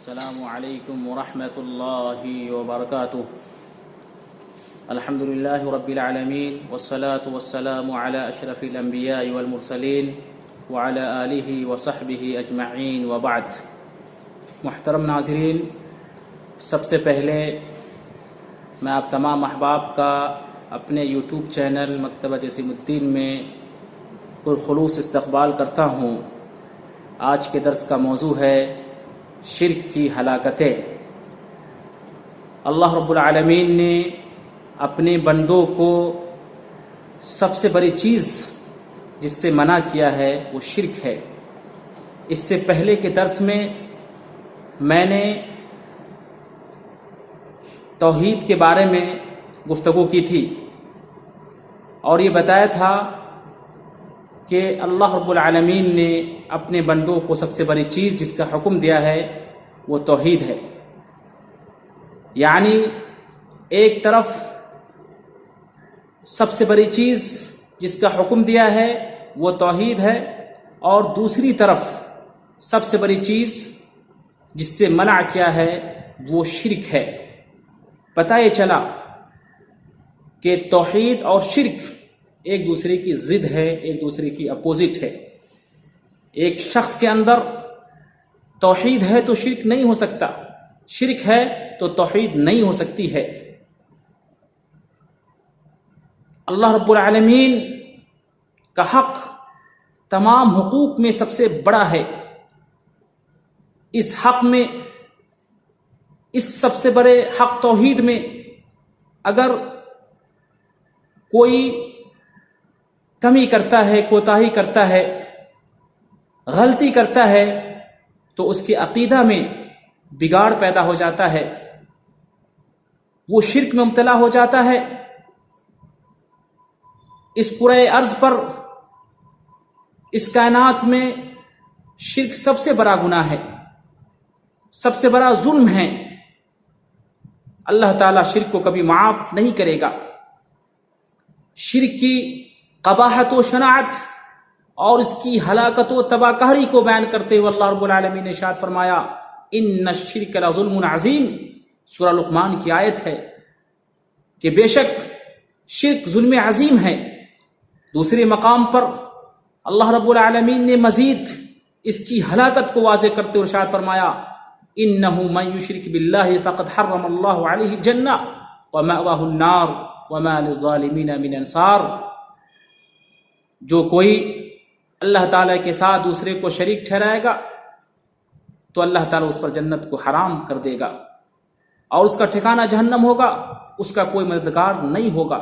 السلام علیکم ورحمۃ اللہ وبرکاتہ۔ الحمد للہ رب العالمین والصلاة والسلام علی اشرف الانبیاء والمرسلین وعلی آلہ وصحبہ اجمعین وبعد۔ محترم ناظرین، سب سے پہلے میں آپ تمام احباب کا اپنے یوٹیوب چینل مکتبہ جسیم الدین میں پرخلوص استقبال کرتا ہوں۔ آج کے درس کا موضوع ہے شرک کی ہلاکتیں۔ اللہ رب العالمین نے اپنے بندوں کو سب سے بڑی چیز جس سے منع کیا ہے وہ شرک ہے۔ اس سے پہلے کے درس میں نے توحید کے بارے میں گفتگو کی تھی اور یہ بتایا تھا کہ اللہ رب العالمین نے اپنے بندوں کو سب سے بڑی چیز جس کا حکم دیا ہے وہ توحید ہے۔ یعنی ایک طرف سب سے بڑی چیز جس کا حکم دیا ہے وہ توحید ہے، اور دوسری طرف سب سے بڑی چیز جس سے منع کیا ہے وہ شرک ہے۔ پتہ یہ چلا کہ توحید اور شرک ایک دوسرے کی ضد ہے، ایک دوسرے کی اپوزٹ ہے۔ ایک شخص کے اندر توحید ہے تو شرک نہیں ہو سکتا، شرک ہے تو توحید نہیں ہو سکتی ہے۔ اللہ رب العالمین کا حق تمام حقوق میں سب سے بڑا ہے۔ اس حق میں، اس سب سے بڑے حق توحید میں اگر کوئی کمی کرتا ہے، کوتاہی کرتا ہے، غلطی کرتا ہے تو اس کے عقیدہ میں بگاڑ پیدا ہو جاتا ہے، وہ شرک میں مبتلا ہو جاتا ہے۔ اس کرۂ ارض پر، اس کائنات میں شرک سب سے بڑا گناہ ہے، سب سے بڑا ظلم ہے۔ اللہ تعالیٰ شرک کو کبھی معاف نہیں کرے گا۔ شرک کی قباحت و شناعت اور اس کی ہلاکت و تباہ کاری کو بیان کرتے ہوئے اللہ رب العالمین نے ارشاد فرمایا ان الشرک لظلم عظیم۔ سورہ لقمان کی آیت ہے کہ بے شک شرک ظلم عظیم ہے۔ دوسرے مقام پر اللہ رب العالمین نے مزید اس کی ہلاکت کو واضح کرتے ہوئے ارشاد فرمایا انہ من یشرک باللہ فقد حرم اللہ علیہ الجنہ ومأواہ النار وما للظالمین من انصار۔ جو کوئی اللہ تعالیٰ کے ساتھ دوسرے کو شریک ٹھہرائے گا تو اللہ تعالیٰ اس پر جنت کو حرام کر دے گا اور اس کا ٹھکانہ جہنم ہوگا، اس کا کوئی مددگار نہیں ہوگا۔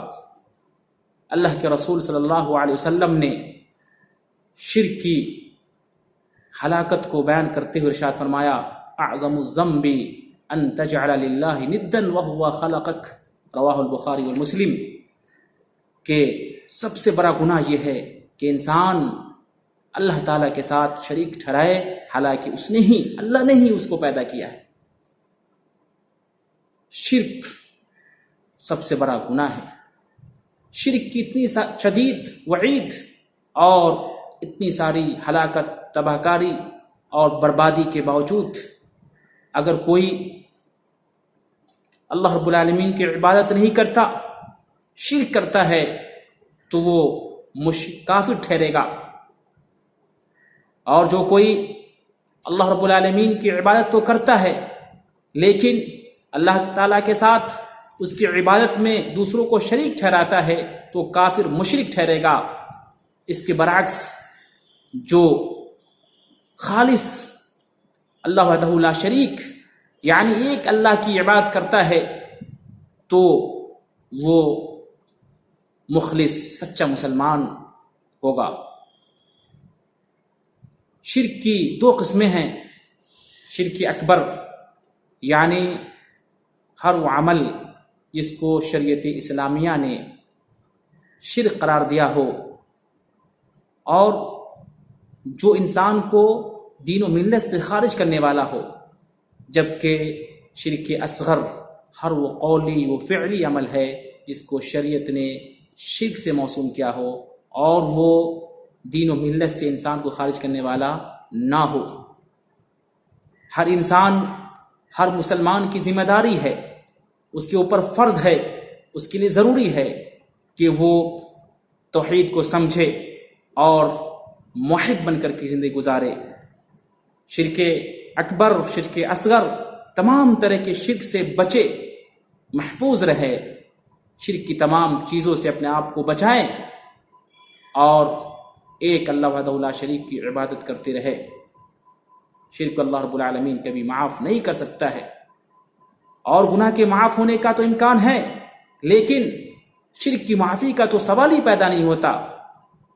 اللہ کے رسول صلی اللہ علیہ وسلم نے شرک کی ہلاکت کو بیان کرتے ہوئے ارشاد فرمایا اعظم الذنب ان تجعل للہ ندا وهو خلقک، رواہ البخاری والمسلم، کہ سب سے بڑا گناہ یہ ہے کہ انسان اللہ تعالیٰ کے ساتھ شریک ٹھہرائے، حالانکہ اس نے ہی، اللہ نے ہی اس کو پیدا کیا ہے۔ شرک سب سے بڑا گناہ ہے۔ شرک کی اتنی شدید وعید اور اتنی ساری ہلاکت، تباہ کاری اور بربادی کے باوجود اگر کوئی اللہ رب العالمین کی عبادت نہیں کرتا، شرک کرتا ہے تو وہ کافر ٹھہرے گا، اور جو کوئی اللہ رب العالمین کی عبادت تو کرتا ہے لیکن اللہ تعالیٰ کے ساتھ اس کی عبادت میں دوسروں کو شریک ٹھہراتا ہے تو کافر مشرک ٹھہرے گا۔ اس کے برعکس جو خالص اللہ وحدہ لا شریک یعنی ایک اللہ کی عبادت کرتا ہے تو وہ مخلص سچا مسلمان ہوگا۔ شرک کی دو قسمیں ہیں، شرک اکبر یعنی ہر وہ عمل جس کو شریعت اسلامیہ نے شرک قرار دیا ہو اور جو انسان کو دین و ملت سے خارج کرنے والا ہو، جبکہ شرک اصغر ہر وہ قولی و فعلی عمل ہے جس کو شریعت نے شرک سے موسوم کیا ہو اور وہ دین و ملت سے انسان کو خارج کرنے والا نہ ہو۔ ہر انسان ہر مسلمان کی ذمہ داری ہے، اس کے اوپر فرض ہے، اس کے لیے ضروری ہے کہ وہ توحید کو سمجھے اور موحد بن کر کی زندگی گزارے. شرک اکبر، شرک اصغر، تمام طرح کے شرک سے بچے، محفوظ رہے، شرک کی تمام چیزوں سے اپنے آپ کو بچائیں اور ایک اللہ وحدہ لا شریک کی عبادت کرتے رہے. شرک اللہ رب العالمین کبھی معاف نہیں کر سکتا ہے، اور گناہ کے معاف ہونے کا تو امکان ہے، لیکن شرک کی معافی کا تو سوال ہی پیدا نہیں ہوتا.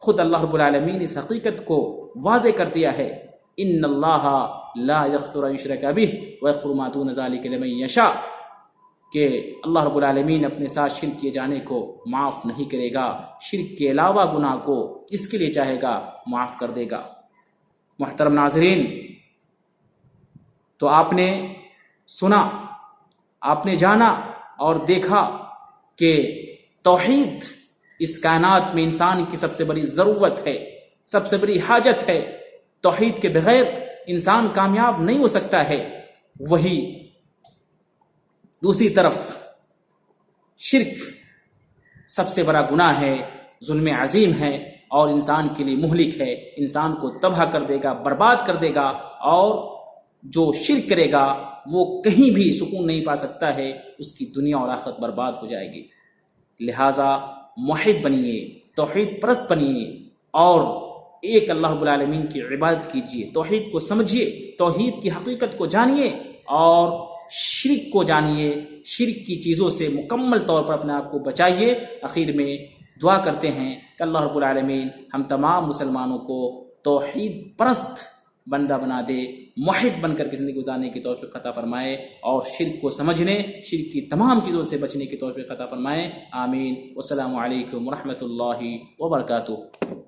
خود اللہ رب العالمین اس حقیقت کو واضح کر دیا ہے، ان اللہ لا یغفر ان یشرک بہ ویغفر ما دون ذلک لمن یشاء، کہ اللہ رب العالمین اپنے ساتھ شرک کیے جانے کو معاف نہیں کرے گا، شرک کے علاوہ گناہ کو جس کے لیے چاہے گا معاف کر دے گا. محترم ناظرین، تو آپ نے سنا، آپ نے جانا اور دیکھا کہ توحید اس کائنات میں انسان کی سب سے بڑی ضرورت ہے، سب سے بڑی حاجت ہے. توحید کے بغیر انسان کامیاب نہیں ہو سکتا ہے. وہی دوسری طرف شرک سب سے بڑا گناہ ہے، ظلم عظیم ہے، اور انسان کے لیے مہلک ہے، انسان کو تباہ کر دے گا، برباد کر دے گا، اور جو شرک کرے گا وہ کہیں بھی سکون نہیں پا سکتا ہے، اس کی دنیا اور آخرت برباد ہو جائے گی. لہٰذا موحد بنیے، توحید پرست بنیے، اور ایک اللہ رب العالمین کی عبادت کیجیے. توحید کو سمجھیے، توحید کی حقیقت کو جانیے، اور شرک کو جانیے، شرک کی چیزوں سے مکمل طور پر اپنے آپ کو بچائیے. اخیر میں دعا کرتے ہیں کہ اللہ رب العالمین ہم تمام مسلمانوں کو توحید پرست بندہ بنا دے، موحد بن کر کے زندگی گزارنے کی توفیق عطا فرمائے، اور شرک کو سمجھنے، شرک کی تمام چیزوں سے بچنے کی توفیق عطا فرمائے. آمین. والسلام علیکم ورحمۃ اللہ وبرکاتہ.